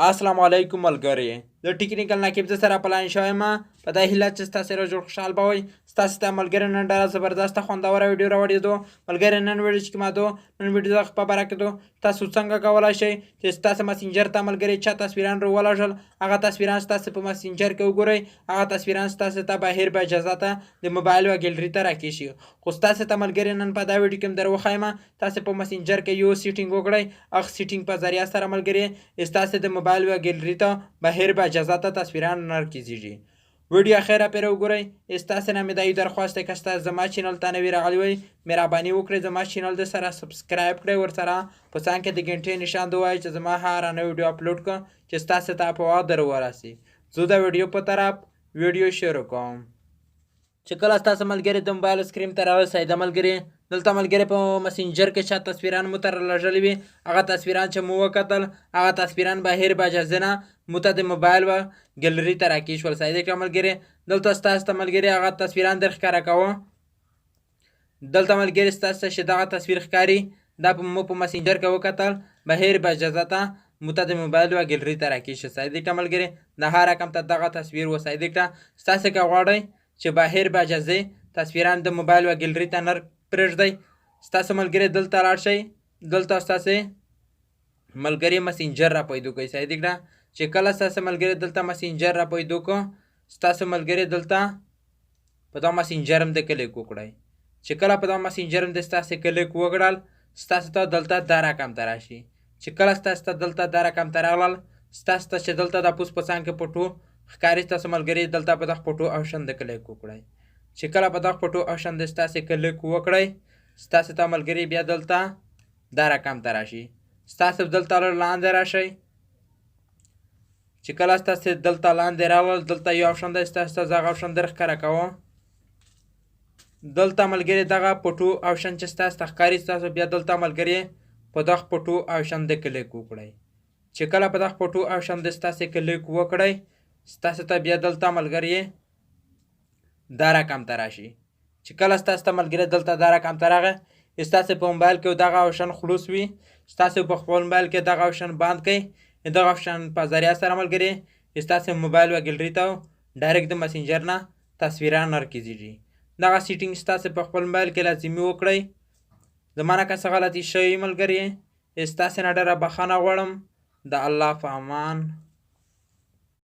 السلام علیکم ملګري د ټیکنیکل نقیب د سره پلان شوی ما په دا هیله چې ستاسو سره جوړ خوشحال به وئ ستاسو ته ملګري نن ډېره زبردسته خوندوره ویډیو راوړې دو ملګري نن ویډیو چې کومه دو نن ویډیو دغه په باره کې دو تاسو څنګه کولی شئ چې ستاسو مسینجر ته ملګري چا تصویران راولږل هغه تصویران ستاسو په مسینجر کې وګورئ هغه تصویران ستاسو ته بهر به اجازه ته د موبایل و ګیلري ته راکېشي خو ستاسو ته ملګري نن په دا ویډیو کې در وښیم تاسو په مسینجر کې یو سیټینګ وکړئ هغه سیټینګ په ذریعه سره ملګري ستاسو د موبایل و ګیلري ته بهر به اجازه ته تصویران نرکیږي ویډیو اخیره پرې وګورئ ستاسو نه مې دا یو درخواست دی که ستاسو زما چینل ته نوي راغلي وئ مهرباني وکړئ زما چینل د سره سبسکرایب کړئ ورسره په څنګ کې د غنټې نشان ووایئ چې زما هره نوې ویډیو اپلوډ کړم چې ستاسو ته په وخت در ورسي زه د ویډیو په طرف ویډیو شروع کوم چې کله ستاسو ملګري د موبایل سکرین ته راورسئ د ملګري دلته ملګري په مسینجر کې چا تصویران مو ته رالیږلي وي هغه تصویران چې مو وکتل هغه تصویران بهر به اجازه نه مو ته د موبایل و ګیلري ته راکېښول صحیح دی که ملګري دلته ستاسو ته ملګري هغه تصویران در ښکاره کوه دلته ملګري ستاسو ته چې دغه تصویر ښکاري دا مو په مسینجر کې وکتل بهر به اجازه ته مو ته د موبایل و ګیلري ته راکېښي صحیح دی که ملګري د هر رقم ته دغه تصویر و صحیح دی که ستاسو که غواړئ چې بهر به اجازه تصویران د موبایل و ګیلري ته نه پرېږدئ ستاسو ملګري دلته لاړ شئ دلته ستاسو ملګري مسینجر را پیدا کوئ صحیح دی که چې کله ستاسو ملګري دلته مسینجر را پیدا کړو ستاسو ملګري دلته په دا مسینجر هم د کلیک وکړئ چې کله په دا مسینجر هم د ستاسو کلیک وکړل ستاسو ته دلته دا رقم ته راشي چې کله ستاسو ته دلته دا رقم ته راغلل ستاسو ته چې دلته د پوس په څنګ کې پټو ښکاري ستاسو ملګري دلته په دغه پټو آپشن د کلیک وکړئ چې کله په دغه پټو آپشن د ستاسو کلیک وکړئ ستاسو ته ملګري بیا دلته دا رقم ته راشي ستاسو دلته لاندې راشئ چې کله ستاسو دلته لاندې راغلل دلته یو آپشن دی ستاسو ته دغه آپشن در ښکاره کوم دلته ملګري دغه پټو آپشن چې ستاسو ته ښکاري ستاسو بیا دلته ملګري په دغه پټو آپشن د کلیک وکړئ چې کله په دغه پټو آپشن د ستاسو کلیک وکړئ ستاسو ته بیا دلته ملګري دا رقم ته راشي چې کله ستاسو ته ملګري دلته دا رقم ته راغی ستاسو په موبایل کې دغه آپشن خلاص وي ستاسو په خپل موبایل کې دغه آپشن بند کړئ دغه آپشن په ذریعه سره ملګري ستاسو موبایل و ګیلري ته ډایرکټ د مسینجر نه تصویران نرکیږي دغه سیټینګ ستاسو په خپل موبایل کې لازمي وکړئ زما نه که څه غلطي شوي ملګري ستاسو نه ډېره بخښنه غواړم د الله په امان